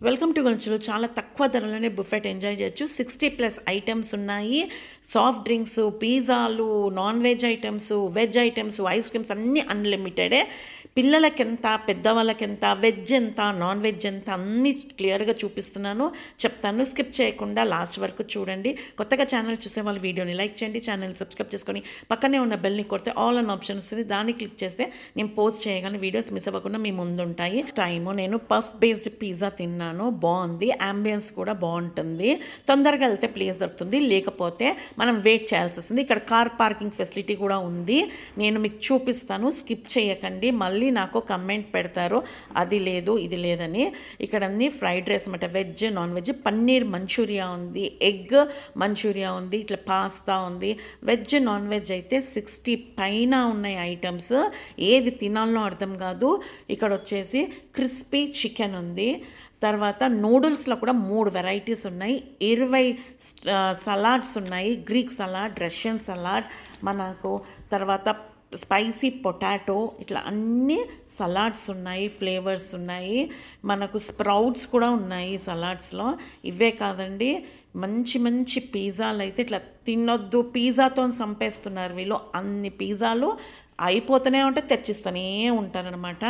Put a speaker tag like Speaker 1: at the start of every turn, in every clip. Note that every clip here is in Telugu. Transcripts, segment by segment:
Speaker 1: Welcome to గల్చులు. చాలా తక్కువ ధరలోనే బుఫెట్ ఎంజాయ్ చేయొచ్చు. 60+ ఐటమ్స్ ఉన్నాయి. సాఫ్ట్ డ్రింక్స్, పిజ్జాలు, non veg items, veg items, ice creams అన్నీ అన్లిమిటెడే. పిల్లలకెంత, పెద్దవాళ్ళకెంత, వెజ్ ఎంత, నాన్ వెజ్ ఎంత అన్నీ క్లియర్గా చూపిస్తున్నాను, చెప్తాను. స్కిప్ చేయకుండా లాస్ట్ వరకు చూడండి. కొత్తగా ఛానల్ చూసే వాళ్ళు వీడియోని లైక్ చేయండి, ఛానల్ సబ్స్క్రైబ్ చేసుకొని పక్కనే ఉన్న బెల్ని కొడితే ఆల్ అన్ ఆప్షన్ వస్తుంది. దాన్ని క్లిక్ చేస్తే నేను పోస్ట్ చేయగానే వీడియోస్ మిస్ అవ్వకుండా మీ ముందు ఉంటాయి. టైము నేను పఫ్ బేస్డ్ పిజ్జా తిన్నాను, బాగుంది. అంబియన్స్ కూడా బాగుంటుంది. తొందరగా వెళ్తే ప్లేస్ దొరుకుతుంది, లేకపోతే మనం వెయిట్ చేయాల్సి వస్తుంది. ఇక్కడ కార్ పార్కింగ్ ఫెసిలిటీ కూడా ఉంది. నేను మీకు చూపిస్తాను, స్కిప్ చేయకండి. మళ్ళీ నాకు కమెంట్ పెడతారు అది లేదు ఇది లేదని. ఇక్కడ అన్ని ఫ్రైడ్ రైస్ అన్నమాట, veg non veg. Paneer manchurian ఉంది, ఎగ్ మంచూరియా ఉంది, ఇట్లా పాస్తా ఉంది. వెజ్ నాన్ వెజ్ అయితే 60 పైన ఉన్నాయి ఐటమ్స్. ఏది తినాలనో అర్థం కాదు. ఇక్కడ వచ్చేసి క్రిస్పీ చికెన్ ఉంది. తర్వాత నూడిల్స్లో కూడా 3 వెరైటీస్ ఉన్నాయి. 20 సలాడ్స్ ఉన్నాయి. గ్రీక్ సలాడ్, రష్యన్ సలాడ్, మనకు తర్వాత స్పైసీ పొటాటో, ఇట్లా అన్ని సలాడ్స్ ఉన్నాయి, ఫ్లేవర్స్ ఉన్నాయి. మనకు స్ప్రౌట్స్ కూడా ఉన్నాయి సలాడ్స్లో. ఇవే కాదండి, మంచి మంచి పిజ్జాలు అయితే ఇట్లా తినొద్దు, పిజ్జాతో చంపేస్తున్నారు వీళ్ళు. అన్ని పిజ్జాలు అయిపోతూనే ఉంటే తెచ్చిస్తూనే ఉంటారనమాట.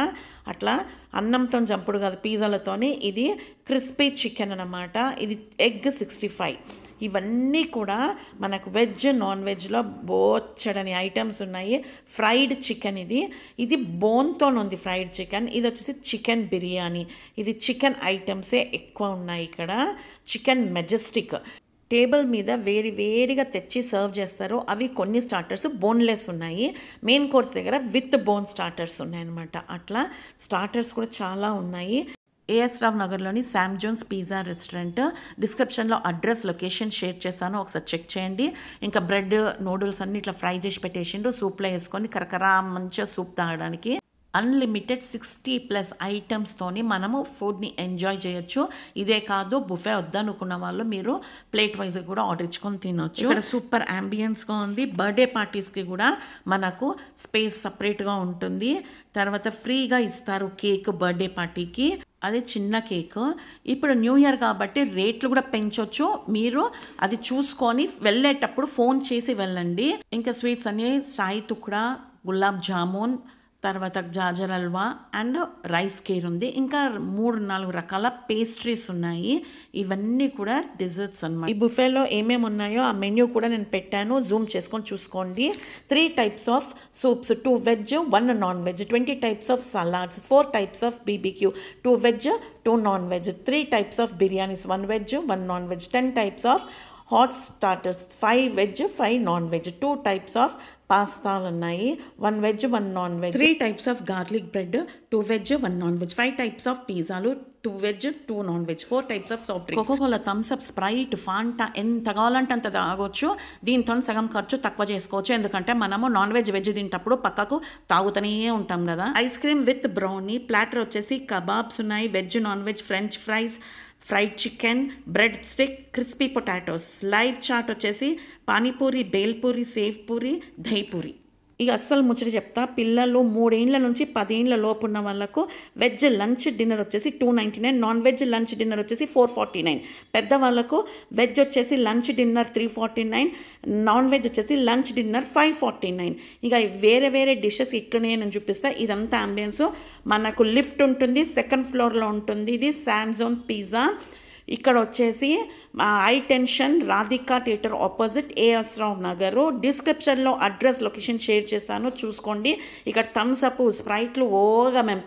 Speaker 1: అట్లా అన్నంతో చంపుడు కాదు, పిజ్జాలతోని. ఇది క్రిస్పీ చికెన్ అనమాట. ఇది ఎగ్ 65. ఇవన్నీ కూడా మనకు వెజ్ నాన్ వెజ్లో బోచ్చడని ఐటమ్స్ ఉన్నాయి. ఫ్రైడ్ చికెన్, ఇది బోన్తో ఉంది ఫ్రైడ్ చికెన్. ఇది వచ్చేసి చికెన్ బిర్యానీ. ఇది చికెన్ ఐటమ్సే ఎక్కువ ఉన్నాయి ఇక్కడ. చికెన్ మెజెస్టిక్ టేబుల్ మీద వేడిగా తెచ్చి సర్వ్ చేస్తారు. అవి కొన్ని స్టార్టర్స్ బోన్లెస్ ఉన్నాయి. మెయిన్ కోర్స్ దగ్గర విత్ బోన్ స్టార్టర్స్ ఉన్నాయన్నమాట. అట్లా స్టార్టర్స్ కూడా చాలా ఉన్నాయి. ఏఎస్ రావ్ నగర్లోని శామ్ జోన్స్ పిజ్జా రెస్టారెంట్. డిస్క్రిప్షన్లో అడ్రస్, లొకేషన్ షేర్ చేస్తాను, ఒకసారి చెక్ చేయండి. ఇంకా బ్రెడ్, నూడిల్స్ అన్ని ఇట్లా ఫ్రై చేసి పెట్టేసిండ్రు. సూప్లో వేసుకొని కరకరా మంచిగా సూప్ తాగడానికి. అన్లిమిటెడ్ 60+ ఐటమ్స్తోని మనము ఫుడ్ని ఎంజాయ్ చేయొచ్చు. ఇదే కాదు, బుఫే వద్దనుకున్న వాళ్ళు మీరు ప్లేట్ వైజ్ కూడా ఆర్డర్ ఇచ్చుకొని తినొచ్చు. ఇక్కడ సూపర్ అంబియన్స్గా ఉంది. బర్త్డే పార్టీస్కి కూడా మనకు స్పేస్ సపరేట్గా ఉంటుంది. తర్వాత ఫ్రీగా ఇస్తారు కేక్ బర్త్డే పార్టీకి. అది చిన్న కేక్. ఇప్పుడు న్యూ ఇయర్ కాబట్టి రేట్లు కూడా పెంచవచ్చు. మీరు అది చూసుకొని వెళ్ళేటప్పుడు ఫోన్ చేసి వెళ్ళండి. ఇంకా స్వీట్స్ అన్ని సాయి తుక్డా, గులాబ్ జామున్, తర్వాత జాజర్ హల్వా అండ్ రైస్ కేర్ ఉంది. ఇంకా 3-4 రకాల పేస్ట్రీస్ ఉన్నాయి. ఇవన్నీ కూడా డెజర్ట్స్ అన్నమాట. ఈ బుఫేలో ఏమేమి ఉన్నాయో ఆ మెన్యూ కూడా నేను పెట్టాను, జూమ్ చేసుకొని చూసుకోండి. 3 types of soups, 2 veg 1 non veg, 20 types of salads, 4 types of BBQ, 2 veg 2 non veg, 3 types of biryanis, 1 veg 1 non veg, 10 types of hot starters, 5 veg 5 non veg, 2 types of పాస్తాలు ఉన్నాయి, 1 veg 1 non veg, 3 types of garlic bread, 2 veg 1 non veg, 5 types of పిజ్జాలు, 2 veg 2 non veg, 4 types of soft drinks, Coca Cola, Thums Up, Sprite, Fanta ఎంత కావాలంటే అంత తాగొచ్చు. దీంతో సగం ఖర్చు తక్కువ చేసుకోవచ్చు. ఎందుకంటే మనము నాన్ వెజ్ వెజ్ తింటప్పుడు పక్కకు తాగుతూనే ఉంటాం కదా. Ice cream with brownie. Platter వచ్చేసి కబాబ్స్ ఉన్నాయి, veg non veg, French fries, fried chicken, bread stick, crispy potatoes. Live chaat వచ్చేసి పానీపూరి, బేల్పూరి, సేవ్ పూరి, దహీపూరి. ఇక అస్సలు ముచ్చట చెప్తా, పిల్లలు 3 ఏళ్ల నుంచి 10 ఏళ్ల లోపు ఉన్న వాళ్ళకు వెజ్ లంచ్ డిన్నర్ వచ్చేసి 299, నాన్ వెజ్ లంచ్ డిన్నర్ వచ్చేసి 449. పెద్దవాళ్ళకు వెజ్ వచ్చేసి లంచ్ డిన్నర్ 349, నాన్ వెజ్ వచ్చేసి లంచ్ డిన్నర్ 549. ఇక వేరే వేరే డిషెస్ ఇట్లనే నేను చూపిస్తా. ఇదంతా అంబియన్స్. మనకు లిఫ్ట్ ఉంటుంది, 2nd ఫ్లోర్లో ఉంటుంది. ఇది శామ్ జోన్ పిజ్జా. ఇక్కడ వచ్చేసి ఐ టెన్షన్ Radhika theatre opposite, AS Rao Nagar. డిస్క్రిప్షన్లో అడ్రస్, లొకేషన్ షేర్ చేస్తాను, చూసుకోండి. ఇక్కడ థమ్స్ అప్, స్ప్రైట్లు ఓగా మేము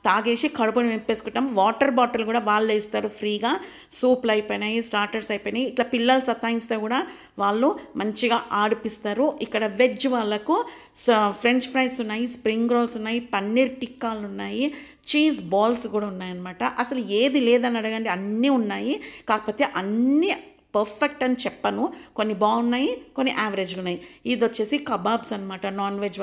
Speaker 1: తాగేసి కడుపుని నింపేసుకుంటాం. వాటర్ బాటిల్ కూడా వాళ్ళే ఇస్తారు ఫ్రీగా. సూప్లు అయిపోయినాయి, స్టార్టర్స్ అయిపోయినాయి. ఇట్లా పిల్లలు సతాయిస్తే కూడా వాళ్ళు మంచిగా ఆడిపిస్తారు. ఇక్కడ వెజ్ వాళ్ళకు ఫ్రెంచ్ ఫ్రైస్ ఉన్నాయి, స్ప్రింగ్ రోల్స్ ఉన్నాయి, పన్నీర్ టిక్కాలు ఉన్నాయి, చీజ్ బాల్స్ కూడా ఉన్నాయన్నమాట. అసలు ఏది లేదని అడగండి, అన్నీ ఉన్నాయి. కాకపోతే అన్నీ పర్ఫెక్ట్ అని చెప్పను, కొన్ని బాగున్నాయి, కొన్ని యావరేజ్గా ఉన్నాయి. ఇది వచ్చేసి కబాబ్స్ అనమాట. నాన్ వెజ్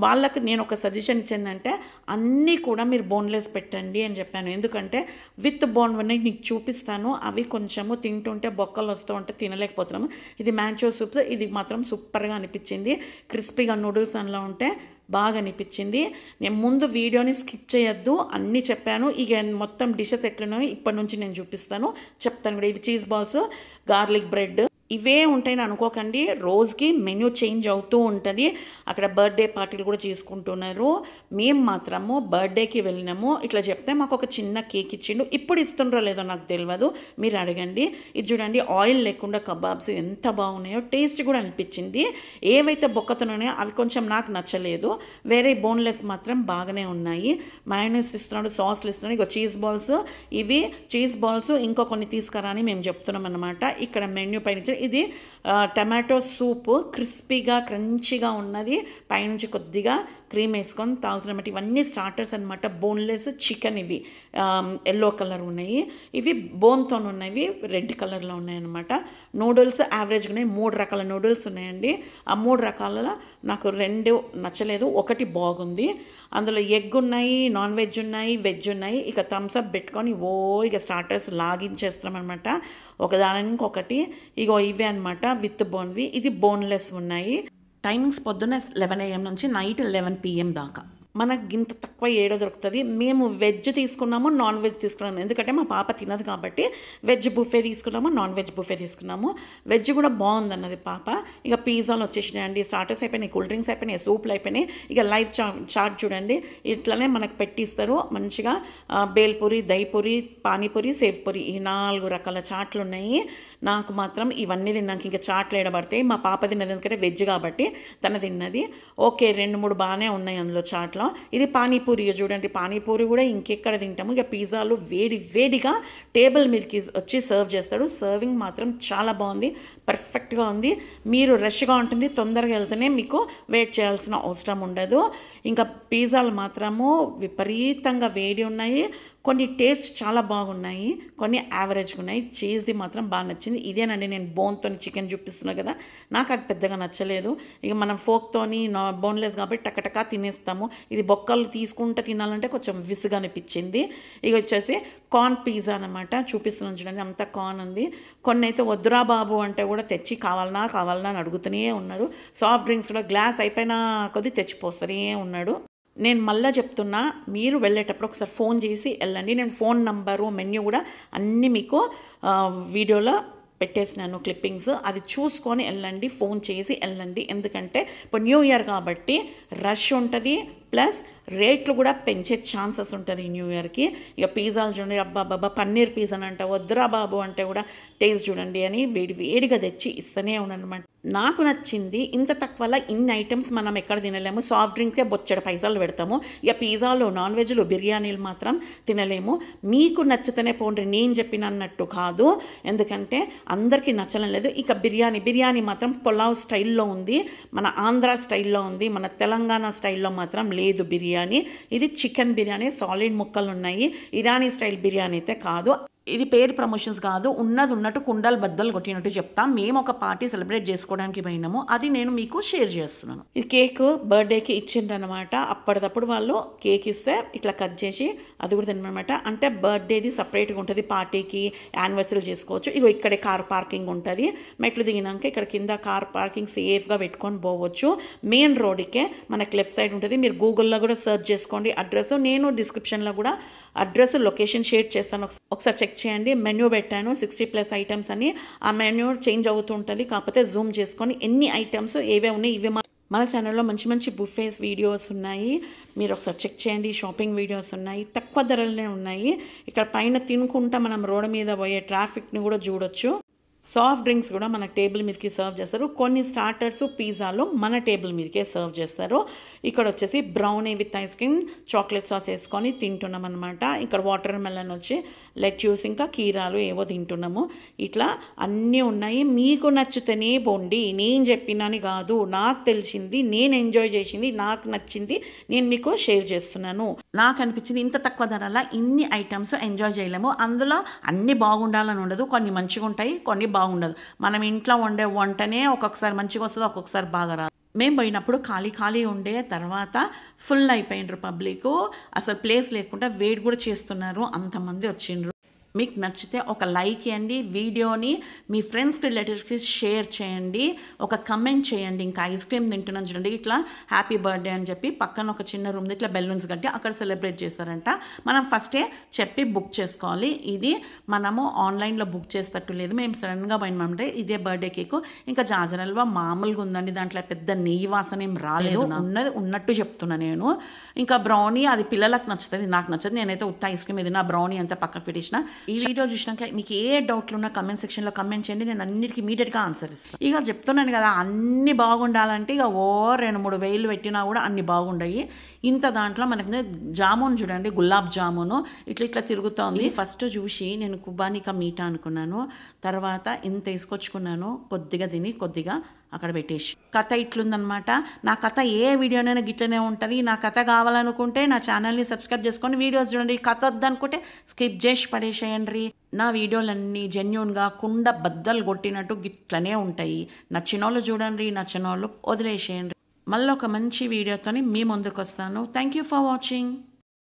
Speaker 1: వాళ్ళకి నేను ఒక సజెషన్ ఇచ్చిందంటే అన్నీ కూడా మీరు బోన్లెస్ పెట్టండి అని చెప్పాను. ఎందుకంటే విత్ బోన్ ఉన్నాయి నీకు చూపిస్తాను. అవి కొంచెము తింటుంటే బొక్కలు వస్తూ ఉంటే తినలేకపోతున్నాము. ఇది మ్యాంచో సూప్స్. ఇది మాత్రం సూపర్గా అనిపించింది. క్రిస్పీగా నూడిల్స్ అందులో ఉంటే బాగా అనిపించింది. నేను ముందు వీడియోని స్కిప్ చేయొద్దు, అన్నీ చెప్పాను. ఇక మొత్తం డిషెస్ ఎట్లున్నాయో ఇప్పటి నుంచి నేను చూపిస్తాను, చెప్తాను కూడా. ఇవి చీజ్ బాల్స్, గార్లిక్ బ్రెడ్ ఇవే ఉంటాయని అనుకోకండి, రోజుకి మెన్యూ చేంజ్ అవుతూ ఉంటుంది. అక్కడ బర్త్డే పార్టీలు కూడా చేసుకుంటున్నారు. మేము మాత్రము బర్త్డేకి వెళ్ళినాము. ఇట్లా చెప్తే మాకు ఒక చిన్న కేక్ ఇచ్చిండు. ఇప్పుడు ఇస్తుండ్రో లేదో నాకు తెలియదు, మీరు అడగండి. ఇది చూడండి, ఆయిల్ లేకుండా కబాబ్స్ ఎంత బాగున్నాయో, టేస్ట్ కూడా అనిపించింది. ఏవైతే బొక్కతున్నాయో అవి కొంచెం నాకు నచ్చలేదు, వేరే బోన్లెస్ మాత్రం బాగానే ఉన్నాయి. మయోనైస్ ఇస్తున్నాడు, సాస్లు ఇస్తున్నాడు. ఇక చీజ్ బాల్స్, ఇవి చీజ్ బాల్స్ ఇంకో కొన్ని తీసుకురా అని మేము చెప్తున్నాం అనమాట. ఇక్కడ మెన్యూ పైన ఇది టమాటో సూప్, క్రిస్పీగా క్రంచీగా ఉన్నది, పైనుంచి కొద్దిగా క్రీమ్ వేసుకొని తాగుతున్నమాట. ఇవన్నీ స్టార్టర్స్ అనమాట. బోన్లెస్ చికెన్, ఇవి ఎల్లో కలర్ ఉన్నాయి, ఇవి బోన్తో ఉన్నవి రెడ్ కలర్లో ఉన్నాయన్నమాట. నూడిల్స్ యావరేజ్గా ఉన్నాయి, 3 రకాల నూడిల్స్ ఉన్నాయండి. ఆ 3 రకాల నాకు 2 నచ్చలేదు, ఒకటి బాగుంది. అందులో ఎగ్ ఉన్నాయి, నాన్ వెజ్ ఉన్నాయి, వెజ్ ఉన్నాయి. ఇక థమ్స్అప్ పెట్టుకొని ఇక స్టార్టర్స్ లాగించేస్తున్నాం అనమాట, ఒకదాని ఇంకొకటి. ఇగో ఇవే అనమాట విత్ బోన్వి. ఇది బోన్లెస్ ఉన్నాయి. టైమింగ్స్ పొద్దున్న 11 AM నుంచి నైట్ 11 PM దాకా. మనకు ఇంత తక్కువ ఏడో దొరుకుతుంది. మేము వెజ్ తీసుకున్నాము, నాన్ వెజ్ తీసుకున్నాము, ఎందుకంటే మా పాప తినదు కాబట్టి. వెజ్ బుఫే తీసుకున్నాము, నాన్ వెజ్ బుఫే తీసుకున్నాము. వెజ్ కూడా బాగుందన్నది పాప. ఇక పిజ్జాలు వచ్చేసినాయండి, స్టార్టర్స్ అయిపోయినాయి, కూల్ డ్రింక్స్ అయిపోయినాయి, సూప్లు అయిపోయినాయి. ఇక లైవ్ చాట్ చూడండి, ఇట్లనే మనకు పెట్టిస్తారు మంచిగా. బేల్పూరి, దహిపూరి, పానీపూరి, సేవ్ పూరి, ఈ 4 రకాల చాట్లు ఉన్నాయి. నాకు మాత్రం ఇవన్నీ తిన్నాక ఇంకా చాట్లు ఏడబడతాయి. మా పాప తిన్నది ఎందుకంటే వెజ్ కాబట్టి తన తిన్నది. ఓకే, 2-3 బాగానే ఉన్నాయి అందులో చాట్లో. ఇది పానీపూరి చూడండి, పానీపూరి కూడా ఇంకెక్కడ తింటాము. ఇక పిజ్జాలు వేడిగా టేబుల్ మీదకి వచ్చి సర్వ్ చేస్తాడు. సర్వింగ్ మాత్రం చాలా బాగుంది, పర్ఫెక్ట్గా ఉంది. మీరు రష్గా ఉంటుంది, తొందరగా వెళ్తేనే మీకు వెయిట్ చేయాల్సిన అవసరం ఉండదు. ఇంకా పిజ్జాలు మాత్రము విపరీతంగా వేడి ఉన్నాయి. కొన్ని టేస్ట్ చాలా బాగున్నాయి, కొన్ని యావరేజ్గా ఉన్నాయి. చీజ్ది మాత్రం బాగా నచ్చింది. ఇదేనండి నేను బోన్తో చికెన్ చూపిస్తున్నా కదా, నాకు అది పెద్దగా నచ్చలేదు. ఇక మనం ఫోక్తోని బోన్లెస్ కాబట్టి టకటకా తినేస్తాము. ఇది బొక్కలు తీసుకుంటే తినాలంటే కొంచెం విసుగా అనిపించింది. ఇక వచ్చేసి కార్న్ పిజ్జా అనమాట, చూపిస్తున్నాను చూడండి, అంత కార్న్ ఉంది. కొన్ని అయితే వద్దురా బాబు అంటే కూడా తెచ్చి కావాలనా అని అడుగుతూనే ఉన్నాడు. సాఫ్ట్ డ్రింక్స్ కూడా గ్లాస్ అయిపోయినా కొద్ది తెచ్చిపోస్తూనే ఉన్నాడు. నేను మళ్ళీ చెప్తున్నా, మీరు వెళ్ళేటప్పుడు ఒకసారి ఫోన్ చేసి వెళ్ళండి. నేను ఫోన్ నంబరు, మెన్యూ కూడా అన్నీ మీకు వీడియోలో పెట్టేసినాను, క్లిప్పింగ్స్. అది చూసుకొని వెళ్ళండి, ఫోన్ చేసి వెళ్ళండి. ఎందుకంటే ఇప్పుడు న్యూ ఇయర్ కాబట్టి రష్ ఉంటుంది, ప్లస్ రేట్లు కూడా పెంచే ఛాన్సెస్ ఉంటుంది న్యూ ఇయర్కి. ఇక పిజ్జాలు చూడండి, అబ్బాబ్బా పన్నీర్ పిజ్జా అని అంటే వద్దురా బాబు అంటే కూడా టేస్ట్ చూడండి అని వేడిగా తెచ్చి ఇస్తూనే ఉన్నానమాట. నాకు నచ్చింది, ఇంత తక్కువలో ఇన్ని ఐటమ్స్ మనం ఎక్కడ తినలేము. సాఫ్ట్ డ్రింక్కే బొచ్చడ పైసలు పెడతాము. ఇక పిజ్జాలు, నాన్ వెజ్లు, బిర్యానీలు మాత్రం తినలేము. మీకు నచ్చితేనే పోండి, నేను చెప్పిన అన్నట్టు కాదు, ఎందుకంటే అందరికీ నచ్చడం లేదు. ఇక బిర్యానీ మాత్రం పులావ్ స్టైల్లో ఉంది, మన ఆంధ్ర స్టైల్లో ఉంది, మన తెలంగాణ స్టైల్లో మాత్రం లేదు బిర్యానీ. ఇది చికెన్ బిర్యానీ, సాలిడ్ ముక్కలు ఉన్నాయి. ఇరానీ స్టైల్ బిర్యానీ అయితే కాదు. ఇది పేరు ప్రమోషన్స్ కాదు, ఉన్నట్టు కుండలు బద్దలు కొట్టినట్టు చెప్తాం. మేము ఒక పార్టీ సెలబ్రేట్ చేసుకోవడానికి పోయినాము, అది నేను మీకు షేర్ చేస్తున్నాను. ఇది కేక్ బర్త్డేకి ఇచ్చిండ్రనమాట. అప్పటిదప్పుడు వాళ్ళు కేక్ ఇస్తే ఇట్లా కట్ చేసి అది కూడా తినమాట. అంటే బర్త్డేది సపరేట్గా ఉంటుంది, పార్టీకి యానివర్సరీ చేసుకోవచ్చు. ఇగో ఇక్కడే కార్ పార్కింగ్ ఉంటుంది. మెట్లు దిగినాక ఇక్కడ కింద కార్ పార్కింగ్ సేఫ్గా పెట్టుకొని పోవచ్చు. మెయిన్ రోడ్కే మనకి లెఫ్ట్ సైడ్ ఉంటుంది. మీరు గూగుల్లో కూడా సెర్చ్ చేసుకోండి అడ్రస్. నేను డిస్క్రిప్షన్లో కూడా అడ్రస్, లొకేషన్ షేర్ చేస్తాను, ఒకసారి చెక్ చేయండి. మెన్యూ పెట్టాను 60+ ఐటమ్స్ అని. ఆ మెన్యూ చేంజ్ అవుతుంటుంది, కాకపోతే జూమ్ చేసుకొని ఎన్ని ఐటమ్స్ ఏవే ఉన్నాయి ఇవి మన ఛానల్లో మంచి బుఫేస్ వీడియోస్ ఉన్నాయి, మీరు ఒకసారి చెక్ చేయండి. షాపింగ్ వీడియోస్ ఉన్నాయి, తక్కువ ధరలనే ఉన్నాయి. ఇక్కడ పైన తినుకుంటా మనం రోడ్డు మీద పోయే ట్రాఫిక్ని కూడా చూడొచ్చు. సాఫ్ట్ డ్రింక్స్ కూడా మన టేబుల్ మీదకి సర్వ్ చేస్తారు. కొన్ని స్టార్టర్స్, పిజ్జాలు మన టేబుల్ మీదకే సర్వ్ చేస్తారు. ఇక్కడ వచ్చేసి brownie with ice cream, chocolate sauce వేసుకొని తింటున్నాం అనమాట. ఇక్కడ వాటర్ మెలన్ వచ్చి లెట్యూస్, ఇంకా కీరాలు ఏవో తింటున్నాము. ఇట్లా అన్నీ ఉన్నాయి. మీకు నచ్చితేనే పోండి, నేను చెప్పినని కాదు, నాకు తెలిసింది, నేను ఎంజాయ్ చేసింది, నాకు నచ్చింది నేను మీకు షేర్ చేస్తున్నాను. నాకు అనిపించింది ఇంత తక్కువ ధరల ఇన్ని ఐటమ్స్ ఎంజాయ్ చేయలేము. అందులో అన్నీ బాగుండాలని ఉండదు, కొన్ని మంచిగా ఉంటాయి, కొన్ని బాగుండదు. మనం ఇంట్లో వండే వంటనే ఒక్కొక్కసారి మంచిగా వస్తుంది, ఒక్కొక్కసారి బాగా రాదు. మేము పోయినప్పుడు ఖాళీ ఉండే, తర్వాత ఫుల్ అయిపోయినరు పబ్లిక్, అసలు ప్లేస్ లేకుండా వెయిట్ కూడా చేస్తున్నారు, అంతమంది వచ్చిండ్రు. మీకు నచ్చితే ఒక లైక్ ఇవ్వండి, వీడియోని మీ ఫ్రెండ్స్ రిలేటివ్స్కి షేర్ చేయండి, ఒక కమెంట్ చేయండి. ఇంకా ఐస్ క్రీమ్ తింటున్నాను చూడండి, ఇట్లా హ్యాపీ బర్త్డే అని చెప్పి పక్కన ఒక చిన్న రూమ్ ఇట్లా బెలూన్స్ కట్టి అక్కడ సెలబ్రేట్ చేస్తారంట. మనం ఫస్టే చెప్పి బుక్ చేసుకోవాలి. ఇది మనము ఆన్లైన్లో బుక్ చేసేటట్టు లేదు, మేము సడన్గా పోయినామంటే ఇదే బర్త్డే కేక్. ఇంకా జాజర్ హల్వా మామూలుగా ఉందండి, దాంట్లో పెద్ద నెయ్యి వాసన ఏం రాలేదు, ఉన్నది ఉన్నట్టు చెప్తున్నా నేను. ఇంకా బ్రౌనీ అది పిల్లలకు నచ్చుతుంది, నాకు నచ్చదు. నేనైతే ఉత్త ఐస్ క్రీమ్ ఇది నా బ్రౌనీ అంతా పక్కన పెట్టేసిన. ఈ వీడియో చూసినాక మీకు ఏ డౌట్లు ఉన్నా కమెంట్ సెక్షన్లో కమెంట్ చేయండి, నేను అన్నిటికీ ఇమీడియట్గా ఆన్సర్ ఇస్తాను. ఇక చెప్తున్నాను కదా, అన్ని బాగుండాలంటే ఇక 2-3 వేలు పెట్టినా కూడా అన్ని బాగుండాయి. ఇంత దాంట్లో మనకి జామున్ చూడండి, గులాబ్ జామును ఇట్లా తిరుగుతోంది. ఫస్ట్ చూసి నేను కుబానికా మీఠా అనుకున్నాను, తర్వాత ఇంత తీసుకొచ్చుకున్నాను, కొద్దిగా తిని కొద్దిగా అక్కడ పెట్టేసి. కథ ఇట్లుందనమాట. నా కథ ఏ వీడియోనైనా గిట్లనే ఉంటుంది. నా కథ కావాలనుకుంటే నా ఛానల్ని సబ్స్క్రైబ్ చేసుకొని వీడియోస్ చూడండి. కథ వద్దనుకుంటే స్కిప్ చేసి పడేసేయండి. నా వీడియోలన్నీ జెన్యూన్గా కుండ బద్దలు కొట్టినట్టు గిట్లనే ఉంటాయి. నచ్చిన వాళ్ళు చూడండి, నచ్చిన వాళ్ళు వదిలేసేయండి. మళ్ళీ ఒక మంచి వీడియోతో మీ ముందుకు వస్తాను. Thank you for watching.